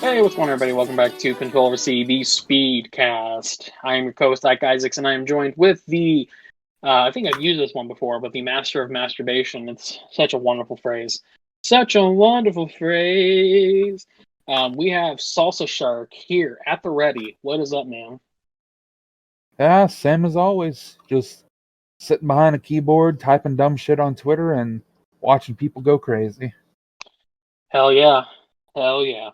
Hey, what's going on, everybody? Welcome back to Control Over C, the Speedcast. I am your co-host, Ike Isaacs, and I am joined with the, I think I've used this one before, but the Master of Masturbation. It's such a wonderful phrase. Such a wonderful phrase. We have Salsa Shark here at the ready. What is up, man? Yeah, same as always. Just sitting behind a keyboard, typing dumb shit on Twitter, and watching people go crazy. Hell yeah. Hell yeah.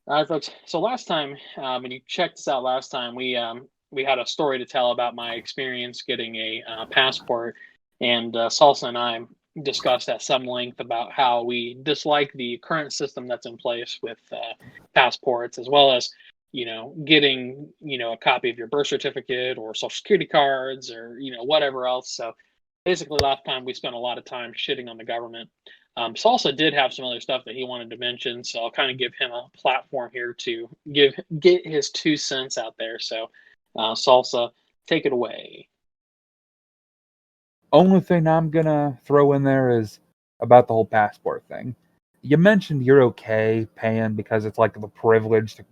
All right, folks. So last time, and you checked this out last time, we had a story to tell about my experience getting a passport, and Salsa and I discussed at some length about how we dislike the current system that's in place with passports, as well as getting a copy of your birth certificate or social security cards or whatever else. So basically, last time we spent a lot of time shitting on the government. Salsa did have some other stuff that he wanted to mention, so I'll kind of give him a platform here to get his 2 cents out there. So, Salsa, take it away. Only thing I'm gonna throw in there is about the whole passport thing. You mentioned you're okay paying because it's like the privilege to.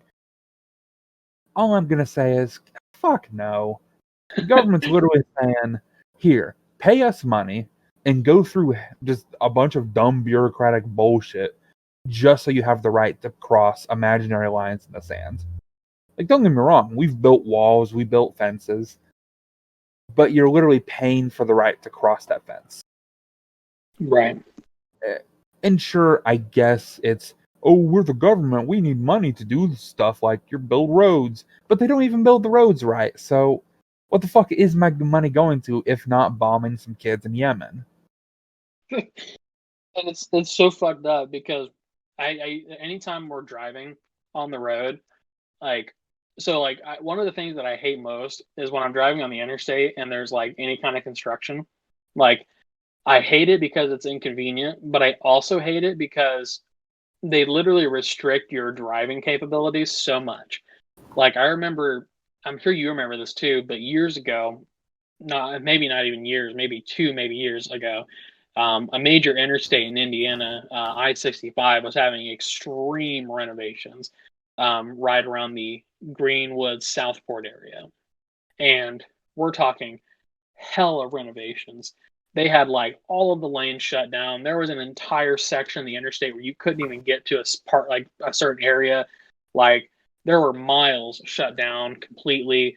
All I'm gonna say is, fuck no. The government's literally saying, here, pay us money and go through just a bunch of dumb bureaucratic bullshit just so you have the right to cross imaginary lines in the sand. Like, don't get me wrong, we've built walls, we built fences, but you're literally paying for the right to cross that fence. Right. And sure, I guess it's, oh, we're the government, we need money to do stuff like you build roads, but they don't even build the roads right, so what the fuck is my money going to if not bombing some kids in Yemen? And it's so fucked up because I anytime we're driving on the road, like one of the things that I hate most is when I'm driving on the interstate and there's like any kind of construction. Like, I hate it because it's inconvenient, but I also hate it because they literally restrict your driving capabilities so much. Like, I remember, I'm sure you remember this too, but years ago, maybe not even years, maybe years ago, a major interstate in Indiana, I-65, was having extreme renovations right around the Greenwood Southport area. And we're talking hella renovations. They had like all of the lanes shut down. There was an entire section of the interstate where you couldn't even get to a part, like a certain area. Like, there were miles shut down completely.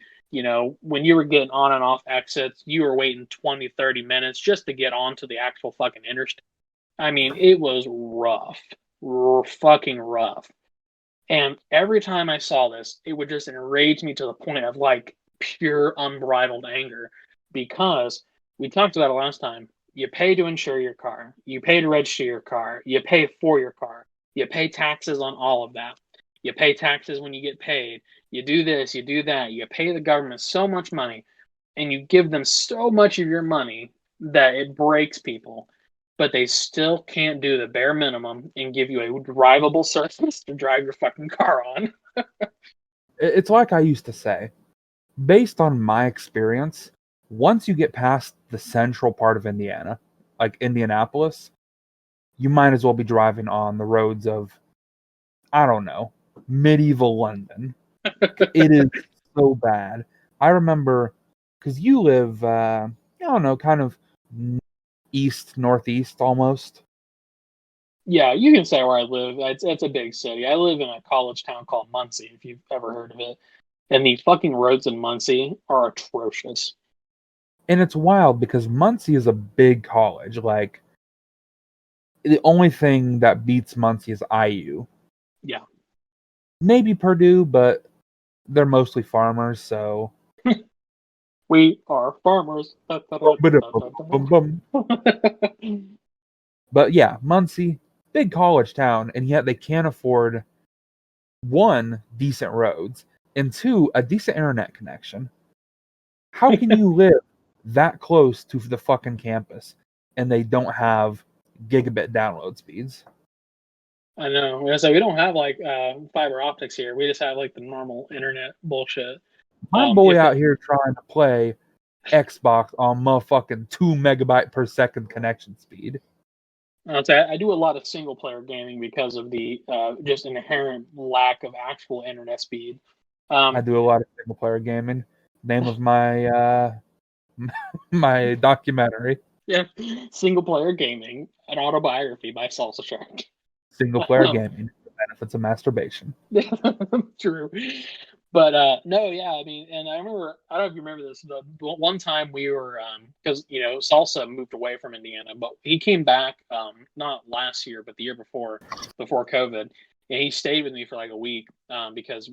When you were getting on and off exits, you were waiting 20, 30 minutes just to get onto the actual fucking interstate. I mean, it was rough, fucking rough. And every time I saw this, it would just enrage me to the point of like pure unbridled anger, because we talked about it last time. You pay to insure your car, you pay to register your car, you pay for your car, you pay taxes on all of that. You pay taxes when you get paid. You do this, you do that. You pay the government so much money, and you give them so much of your money that it breaks people, but they still can't do the bare minimum and give you a drivable surface to drive your fucking car on. It's like I used to say, based on my experience, once you get past the central part of Indiana, like Indianapolis, you might as well be driving on the roads of, I don't know, medieval London. It is so bad. I remember, because you live, I don't know, kind of east, northeast almost. Yeah, you can say where I live. It's a big city. I live in a college town called Muncie, if you've ever heard of it. And the fucking roads in Muncie are atrocious. And it's wild because Muncie is a big college. Like, the only thing that beats Muncie is IU. Yeah. Maybe Purdue, but they're mostly farmers, so. We are farmers. But yeah, Muncie, big college town, and yet they can't afford one, decent roads, and two, a decent internet connection. How can you live that close to the fucking campus and they don't have gigabit download speeds? I know. So we don't have like fiber optics here. We just have like the normal internet bullshit. My boy If out it, here trying to play Xbox on motherfucking 2 megabyte per second connection speed. I'll say I do a lot of single player gaming because of the just inherent lack of actual internet speed. I Um, do a lot of single player gaming. Name of my my documentary, yeah, single player gaming, an autobiography by Salsa Shark. single player gaming, the benefits of masturbation. True. But no, yeah, I mean, and I remember, I don't know if you remember this, but one time we were, because, Salsa moved away from Indiana, but he came back, not last year, but the year before COVID. And he stayed with me for like a week because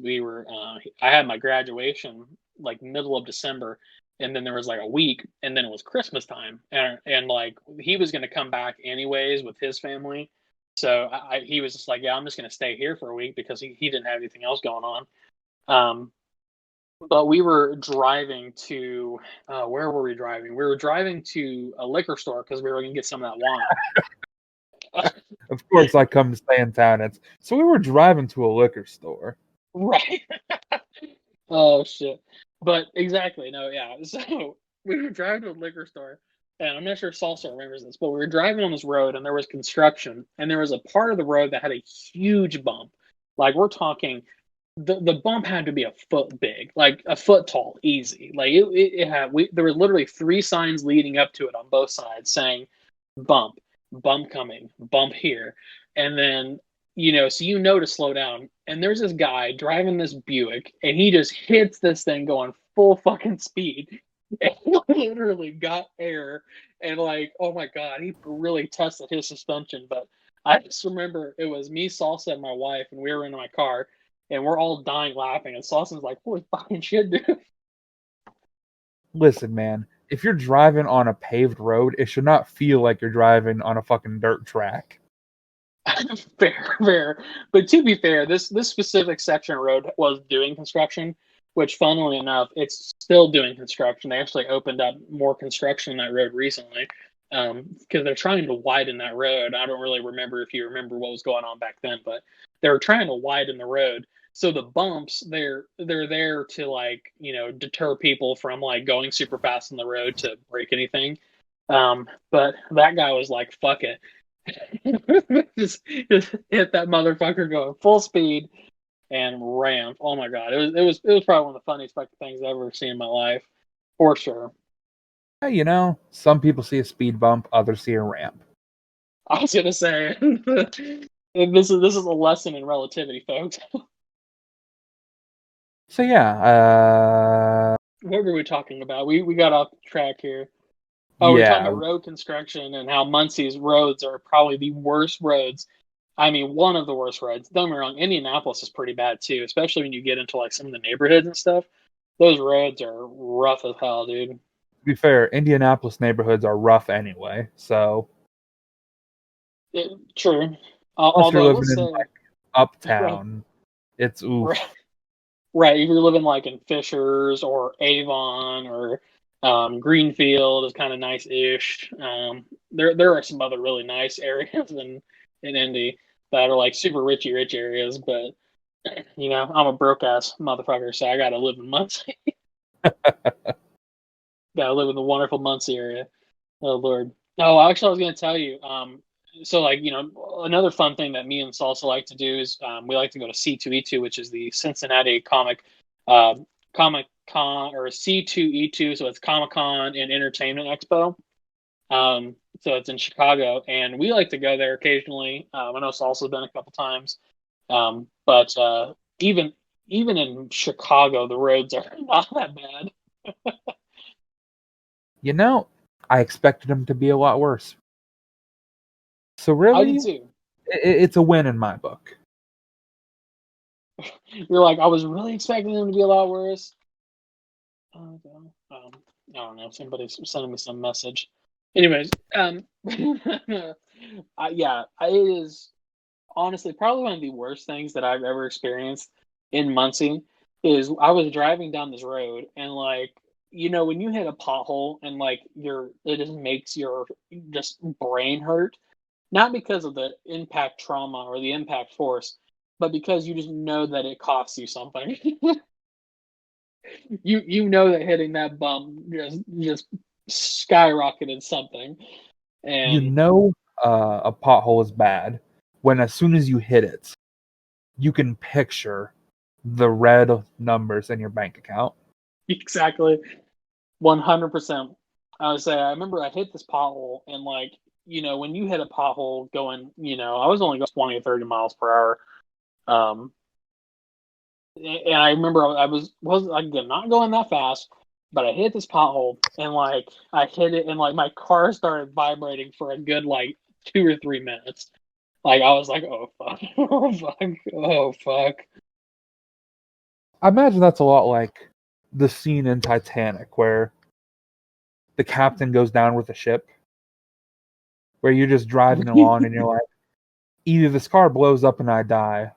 I had my graduation like middle of December. And then there was like a week, and then it was Christmas time. And like he was going to come back anyways with his family. So he was just like, yeah, I'm just going to stay here for a week because he didn't have anything else going on. Um, but we were driving to where were we driving? We were driving to a liquor store because we were going to get some of that wine. Of course, I come to stay in town. So we were driving to a liquor store. Right. Oh shit. But exactly, no, yeah. So we were driving to a liquor store, and I'm not sure if Salsa remembers this, but we were driving on this road, and there was construction, and there was a part of the road that had a huge bump. Like we're talking, the bump had to be a foot big, like a foot tall, easy. Like it had there were literally three signs leading up to it on both sides saying bump, bump coming, bump here. And then, so to slow down. And there's this guy driving this Buick, and he just hits this thing going full fucking speed. And he literally got air. And like, oh my God, he really tested his suspension. But I just remember it was me, Salsa, and my wife, and we were in my car, and we're all dying laughing. And Salsa's like, holy fucking shit, dude. Listen, man, if you're driving on a paved road, it should not feel like you're driving on a fucking dirt track. Fair, fair. But to be fair, this specific section of road was doing construction, which funnily enough, it's still doing construction. They actually opened up more construction on that road recently because they're trying to widen that road. I don't really remember if you remember what was going on back then, but they were trying to widen the road. So the bumps, they're there to like deter people from like going super fast on the road to break anything. But that guy was like, "Fuck it." just hit that motherfucker going full speed and ran. Oh my god, it was probably one of the funniest fucking things I've ever seen in my life, for sure. Hey, some people see a speed bump, others see a ramp. I was gonna say, this is a lesson in relativity, folks. So yeah, What were we talking about? We got off track here. Oh, we are talking yeah, about road construction and how Muncie's roads are probably the worst roads. I mean, one of the worst roads. Don't get me wrong, Indianapolis is pretty bad too, especially when you get into like some of the neighborhoods and stuff. Those roads are rough as hell, dude. to be fair, Indianapolis neighborhoods are rough anyway. So True. unless Although you're I will living in say, like right, uptown, it's right, oof. right. If you're living like in Fishers or Avon or Greenfield is kind of nice-ish. There are some other really nice areas in Indy that are like super rich areas, but I'm a broke ass motherfucker, so I gotta live in Muncie. Gotta live in the wonderful Muncie area. Oh Lord. Oh, actually, I was gonna tell you. So like another fun thing that me and Salsa like to do is we like to go to C2E2, which is the Cincinnati uh, Comic Con or C2E2. So it's Comic Con and Entertainment Expo. So it's in Chicago, and we like to go there occasionally. I know Salsa's been a couple times, but even in Chicago, the roads are not that bad. You know, I expected them to be a lot worse. So I did really, too. it's a win in my book. You're like, I was really expecting them to be a lot worse. I don't know. Somebody's sending me some message. Anyways, it is honestly probably one of the worst things that I've ever experienced in Muncie. Is I was driving down this road and like when you hit a pothole and like it just makes your just brain hurt, not because of the impact trauma or the impact force, but because you just know that it costs you something. You know that hitting that bump just skyrocketed something, You and know a pothole is bad when as soon as you hit it, you can picture the red numbers in your bank account. Exactly. 100%. I would say I remember I hit this pothole and like, when you hit a pothole going, I was only going 20 or 30 miles per hour. Um, and I remember I was again not going that fast, but I hit this pothole and like I hit it and like my car started vibrating for a good like 2 or 3 minutes. Like I was like, oh fuck, oh fuck, oh fuck. I imagine that's a lot like the scene in Titanic where the captain goes down with the ship, where you're just driving along and you're like, either this car blows up and I die,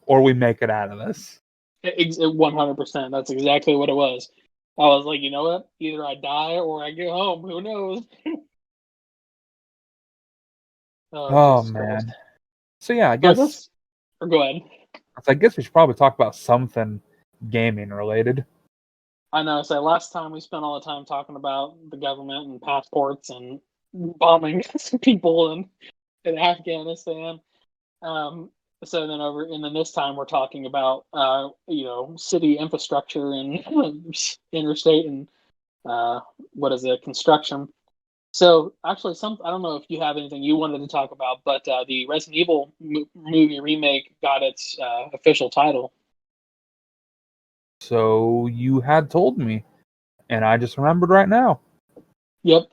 or we make it out of this. 100%. That's exactly what it was. I was like, you know what? Either I die or I get home. Who knows? Oh, Oh Jesus Christ. man. So yeah, So I guess, or go ahead. I guess we should probably talk about something gaming related. I know. So last time we spent all the time talking about the government and passports and bombing people in Afghanistan. Um, so then this time we're talking about city infrastructure and interstate and what is it, construction. So actually, I don't know if you have anything you wanted to talk about, but the Resident Evil movie remake got its official title. So you had told me, and I just remembered right now. Yep,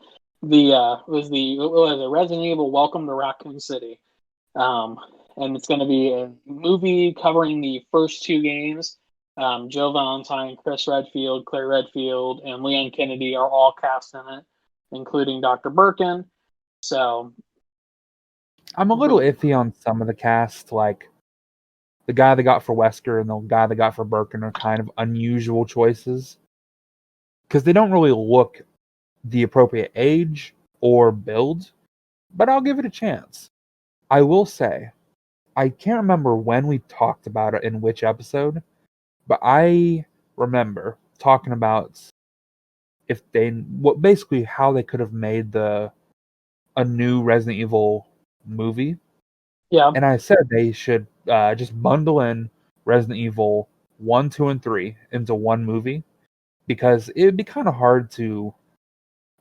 it was the Resident Evil Welcome to Raccoon City, um, and it's going to be a movie covering the first two games. Joe Valentine, Chris Redfield, Claire Redfield, and Leon Kennedy are all cast in it, including Dr. Birkin. So I'm a little iffy on some of the cast, like the guy they got for Wesker and the guy they got for Birkin are kind of unusual choices because they don't really look the appropriate age or build, but I'll give it a chance. I will say, I can't remember when we talked about it in which episode, but I remember talking about if they what basically how they could have made a new Resident Evil movie, yeah, and I said they should just bundle in Resident Evil 1, 2, and 3 into one movie because it'd be kind of hard to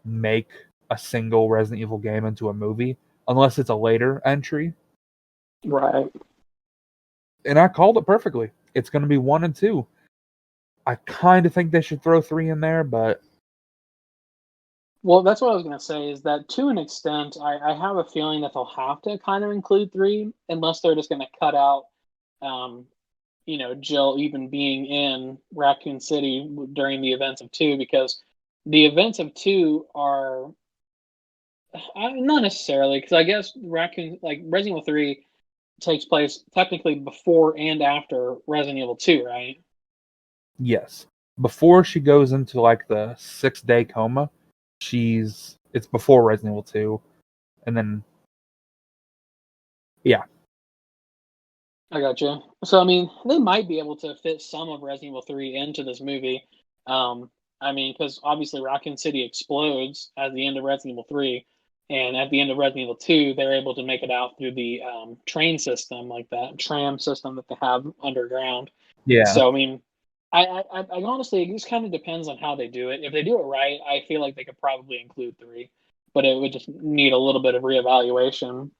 make a single Resident Evil game into a movie unless it's a later entry. right. And I called it perfectly. It's going to be 1 and 2. I kind of think they should throw 3 in there, but Well, that's what I was going to say is that to an extent, I have a feeling that they'll have to kind of include three unless they're just going to cut out, um, Jill even being in Raccoon City during the events of two, because the events of two are not necessarily, because I guess Resident Evil 3 takes place technically before and after Resident Evil 2, right? yes. Before she goes into like the 6-day coma, it's before Resident Evil 2, and then yeah, I got you. So, I mean, they might be able to fit some of Resident Evil 3 into this movie. I mean, because obviously Raccoon City explodes at the end of Resident Evil 3, and at the end of Resident Evil 2, they're able to make it out through the train system, like that tram system that they have underground. yeah. So, I mean, I honestly, it just kind of depends on how they do it. If they do it right, I feel like they could probably include three, but it would just need a little bit of reevaluation.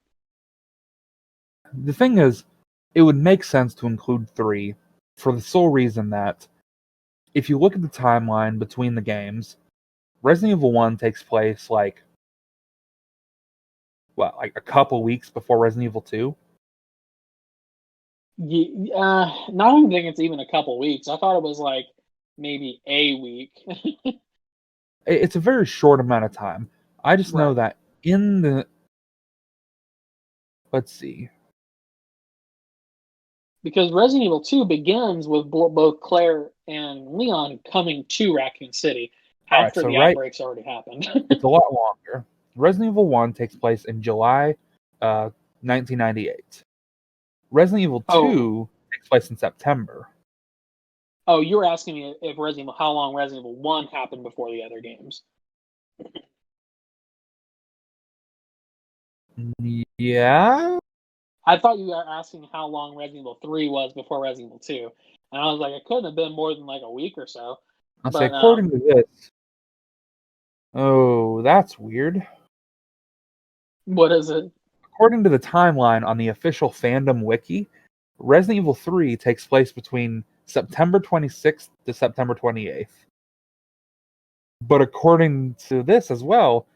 The thing is, it would make sense to include 3 for the sole reason that if you look at the timeline between the games, Resident Evil 1 takes place like a couple weeks before Resident Evil 2. I don't think it's even a couple weeks. I thought it was like maybe a week. It's a very short amount of time. I just know Right. that in the let's see. Because Resident Evil 2 begins with both Claire and Leon coming to Raccoon City All right, after so the right, outbreaks already happened. it's a lot longer. Resident Evil 1 takes place in July 1998. Resident Evil Oh, 2 takes place in September. oh, you were asking me if how long Resident Evil 1 happened before the other games. Yeah. I thought you were asking how long Resident Evil 3 was before Resident Evil 2. And I was like, it couldn't have been more than like a week or so. I'll say, But according to this, oh, that's weird. what is it? According to the timeline on the official fandom wiki, Resident Evil 3 takes place between September 26th to September 28th. But according to this as well,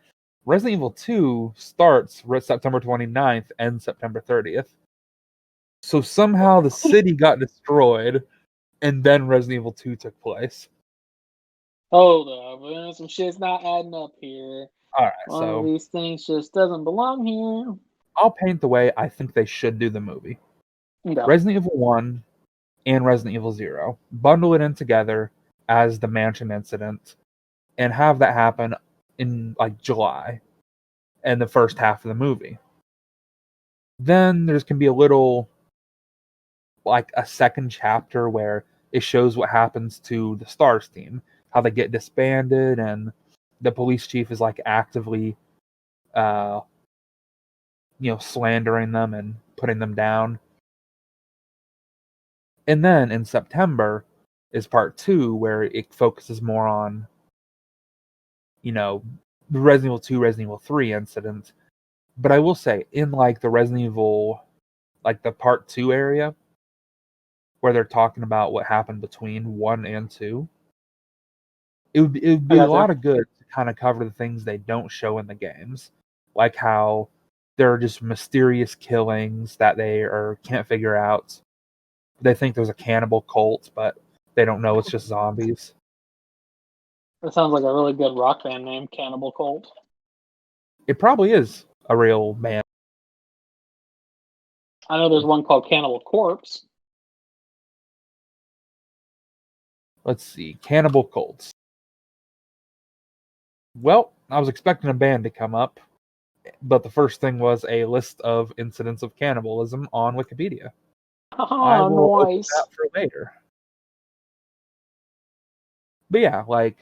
Resident Evil 2 starts September 29th and September 30th. So somehow the city got destroyed, and then Resident Evil 2 took place. Hold up, some shit's not adding up here. Alright, One of so these things just doesn't belong here. I'll paint the way I think they should do the movie. Okay. Resident Evil 1 and Resident Evil 0. Bundle it in together as the mansion incident and have that happen in like July and the first half of the movie. Then there's can be a little like a second chapter where it shows what happens to the Stars team, how they get disbanded, and the police chief is like actively slandering them and putting them down. And then in September is part 2 where it focuses more on the Resident Evil 2, Resident Evil 3 incident. But I will say, in like the Resident Evil, like the part 2 area, where they're talking about what happened between 1 and 2, it would be a lot of good to kind of cover the things they don't show in the games. Like how there are just mysterious killings that can't figure out. They think there's a cannibal cult, but they don't know it's just zombies. That sounds like a really good rock band name, Cannibal Cult. It probably is a real band. I know there's one called Cannibal Corpse. Let's see. Cannibal cults. Well, I was expecting a band to come up, but the first thing was a list of incidents of cannibalism on Wikipedia. I will open that for later. But yeah, like,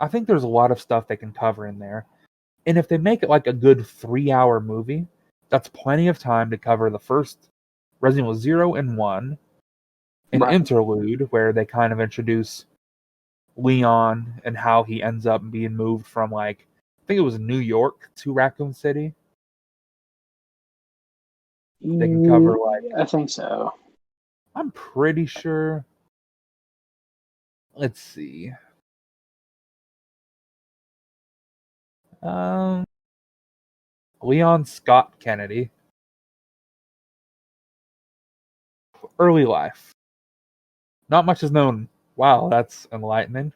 I think there's a lot of stuff they can cover in there. And if they make it like a good 3-hour movie, that's plenty of time to cover the first Resident Evil 0 and 1, an interlude where they kind of introduce Leon and how he ends up being moved from I think it was New York to Raccoon City. They can cover I think so. I'm pretty sure. Let's see. Leon Scott Kennedy. Early life. Not much is known. Wow, that's enlightening.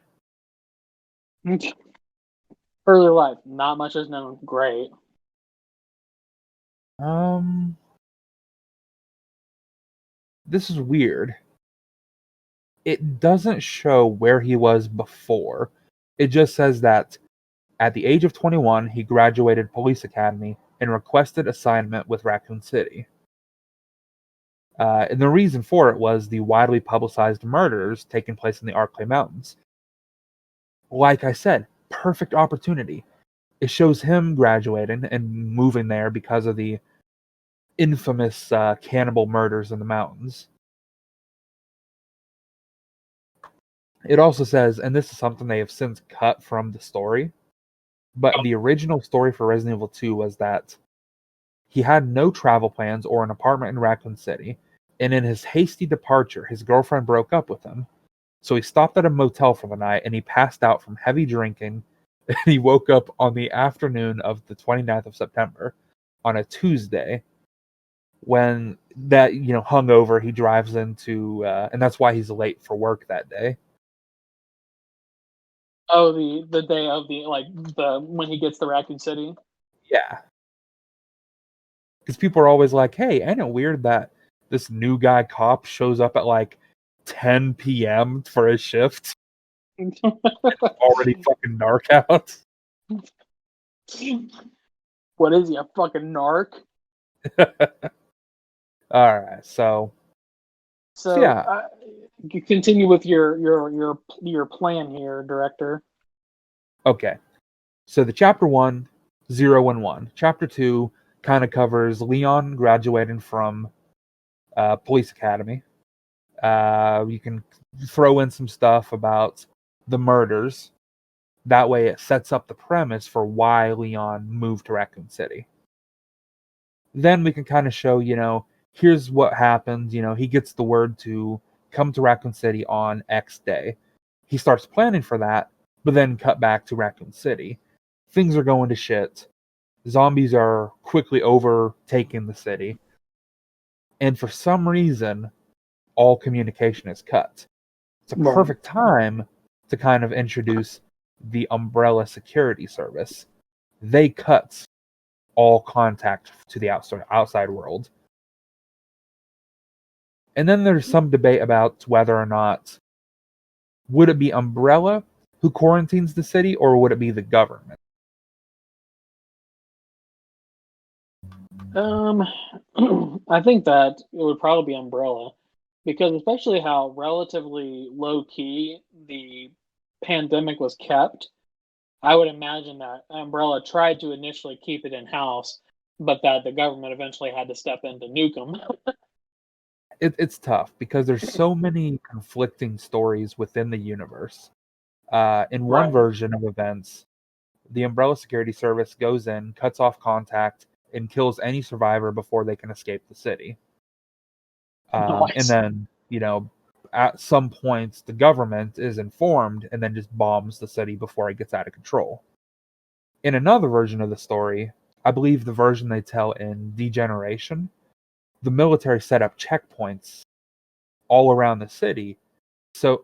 Early life. Not much is known. Great. This is weird. It doesn't show where he was before. It just says that at the age of 21, he graduated police academy and requested assignment with Raccoon City. And the reason for it was the widely publicized murders taking place in the Arklay Mountains. Like I said, perfect opportunity. It shows him graduating and moving there because of the infamous cannibal murders in the mountains. It also says, and this is something they have since cut from the story, but the original story for Resident Evil 2 was that he had no travel plans or an apartment in Raccoon City, and in his hasty departure, his girlfriend broke up with him. So he stopped at a motel for the night, and he passed out from heavy drinking, and he woke up on the afternoon of the 29th of September, on a Tuesday, when that, hungover, he drives into, and that's why he's late for work that day. Oh, the day of the when he gets to Raccoon City? Yeah. Because people are always like, hey, ain't it weird that this new guy cop shows up at 10 p.m. for his shift? It's already fucking dark out. What is he, a fucking narc? Alright, so yeah. Continue with your plan here, director. Okay. So the chapter 1, 0 and 1. Chapter 2, kind of covers Leon graduating from police academy. You can throw in some stuff about the murders. That way it sets up the premise for why Leon moved to Raccoon City. Then we can kind of show, here's what happens. He gets the word to come to Raccoon City on X day. He starts planning for that, but then cut back to Raccoon City. Things are going to shit. Zombies are quickly overtaking the city. And for some reason, all communication is cut. It's a perfect time to kind of introduce the Umbrella Security Service. They cut all contact to the outside world. And then there's some debate about whether or not would it be Umbrella who quarantines the city, or would it be the government? I think that it would probably be Umbrella, because especially how relatively low key the pandemic was kept, I would imagine that Umbrella tried to initially keep it in house, but that the government eventually had to step in to nuke them. It's tough because there's so many conflicting stories within the universe. In one version of events, the Umbrella Security Service goes in, cuts off contact, and kills any survivor before they can escape the city. And then, at some points, the government is informed and then just bombs the city before it gets out of control. In another version of the story, I believe the version they tell in Degeneration, the military set up checkpoints all around the city so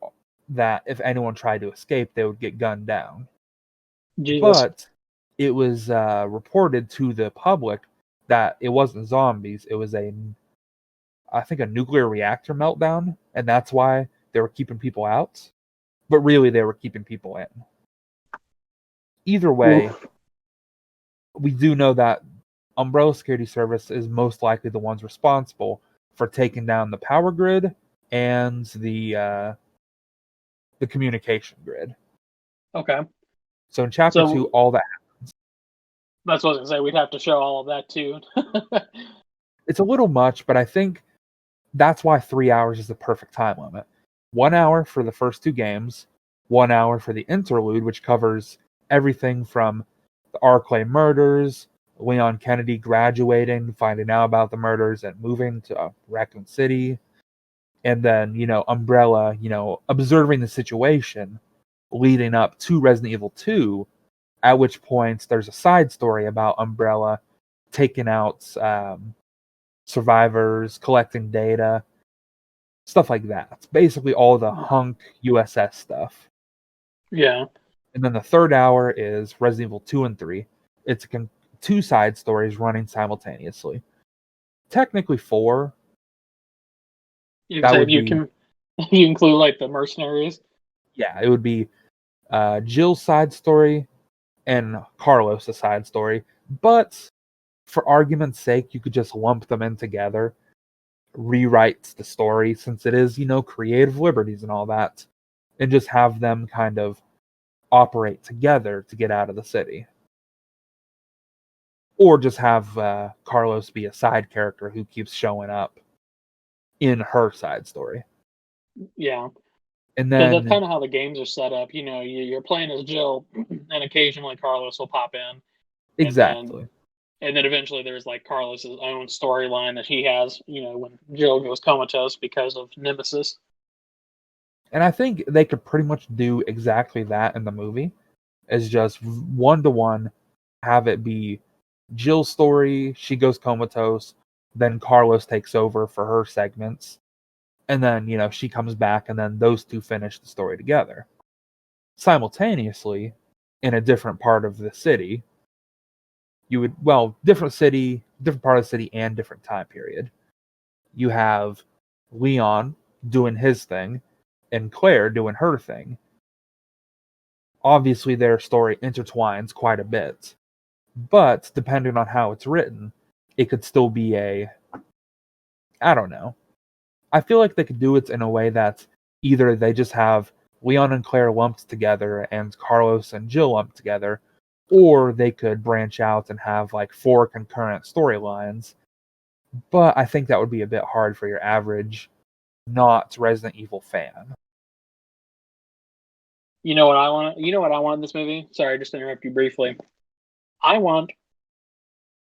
that if anyone tried to escape, they would get gunned down. Jesus. But it was reported to the public that it wasn't zombies. It was I think a nuclear reactor meltdown, and that's why they were keeping people out. But really, they were keeping people in. Either way, we do know that Umbrella Security Service is most likely the ones responsible for taking down the power grid and the communication grid. Okay. So in Chapter 2, all that happens. That's what I was going to say. We'd have to show all of that too. It's a little much, but I think that's why 3 hours is the perfect time limit. 1 hour for the first two games, 1 hour for the interlude, which covers everything from the Arclay murders, Leon Kennedy graduating, finding out about the murders, and moving to Raccoon City. And then, Umbrella, observing the situation leading up to Resident Evil 2, at which point there's a side story about Umbrella taking out survivors, collecting data, stuff like that. It's basically all the hunk USS stuff. Yeah. And then the third hour is Resident Evil 2 and 3. It's two side stories running simultaneously. Technically 4. You can you include like the mercenaries. Yeah, it would be Jill's side story and Carlos' side story. But for argument's sake, you could just lump them in together, rewrite the story since it is, creative liberties and all that, and just have them kind of operate together to get out of the city. Or just have Carlos be a side character who keeps showing up in her side story. Yeah. And then that's kind of how the games are set up. You're playing as Jill, and occasionally Carlos will pop in. Exactly. And then eventually there's like Carlos's own storyline that he has, when Jill goes comatose because of Nemesis. And I think they could pretty much do exactly that in the movie, is just 1-to-1, have it be Jill's story, she goes comatose, then Carlos takes over for her segments, and then, she comes back, and then those two finish the story together. Simultaneously, in a different part of the city, different city, different part of the city, and different time period. You have Leon doing his thing, and Claire doing her thing. Obviously, their story intertwines quite a bit, but depending on how it's written, it could still be I don't know. I feel like they could do it in a way that either they just have Leon and Claire lumped together and Carlos and Jill lumped together, or they could branch out and have like 4 concurrent storylines. But I think that would be a bit hard for your average not Resident Evil fan. You know what I want? You know what I want in this movie? Sorry, just to interrupt you briefly. I want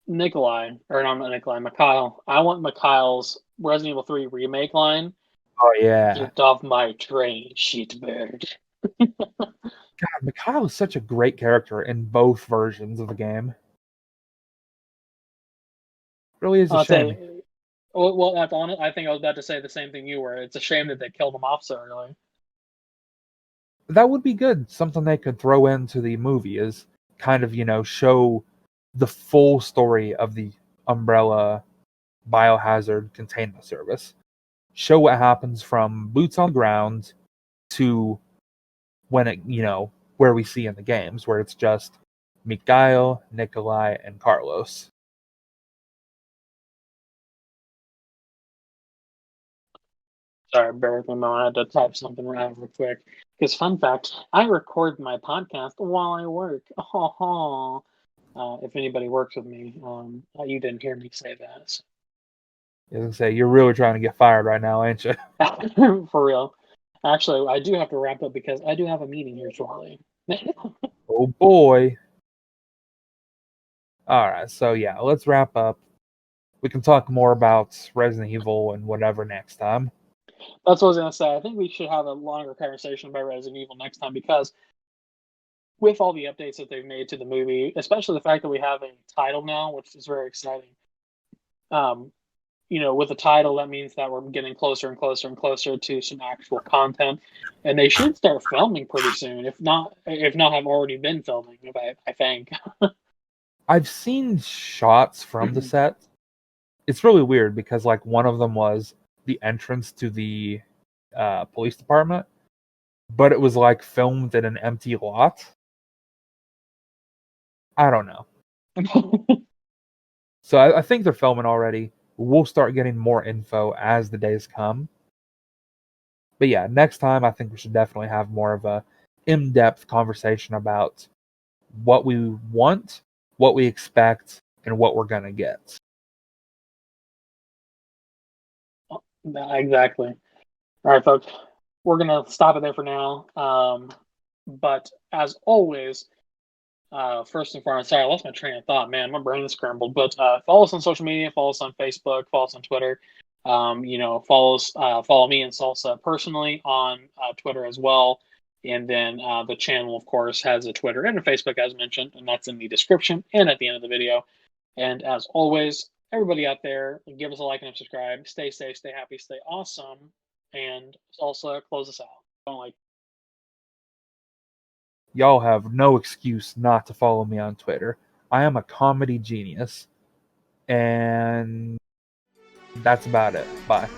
Nikolai, or not Nikolai, Mikhail. I want Mikhail's Resident Evil 3 remake line. Oh yeah. Get off my train, shitbird. God, Mikhail is such a great character in both versions of the game. Really is a shame. Well, that's on it. I think I was about to say the same thing you were. It's a shame that they killed him off so early. That would be good. Something they could throw into the movie is kind of, show the full story of the Umbrella Biohazard Containment Service. Show what happens from boots on the ground to when it, where we see in the games, where it's just Mikhail, Nikolai, and Carlos. Sorry, bear with me, Mom. I had to type something around real quick. Because, fun fact, I record my podcast while I work. If anybody works with me, you didn't hear me say that. So. I was gonna say, you're really trying to get fired right now, ain't you? For real. Actually, I do have to wrap up because I do have a meeting here shortly. Oh boy. Alright, so yeah, let's wrap up. We can talk more about Resident Evil and whatever next time. That's what I was going to say. I think we should have a longer conversation about Resident Evil next time because with all the updates that they've made to the movie, especially the fact that we have a title now, which is very exciting. With the title, that means that we're getting closer and closer and closer to some actual content, and they should start filming pretty soon. If not, have already been filming. I think. I've seen shots from the set. It's really weird because like one of them was the entrance to the police department, but it was like filmed in an empty lot. I don't know. So I think they're filming already. We'll start getting more info as the days come. But yeah, next time I think we should definitely have more of a in-depth conversation about what we want, what we expect, and what we're gonna get. Exactly. All right, folks. We're gonna stop it there for now. But as always, first and foremost, sorry, I lost my train of thought, man. My brain is scrambled. But follow us on social media, follow us on Facebook, follow us on Twitter. Follow me and Salsa personally on Twitter as well. And then the channel, of course, has a Twitter and a Facebook, as mentioned, and that's in the description and at the end of the video. And as always, everybody out there, give us a like and a subscribe. Stay safe, stay happy, stay awesome. And Salsa, close us out. Don't like. Y'all have no excuse not to follow me on Twitter. I am a comedy genius. And that's about it. Bye.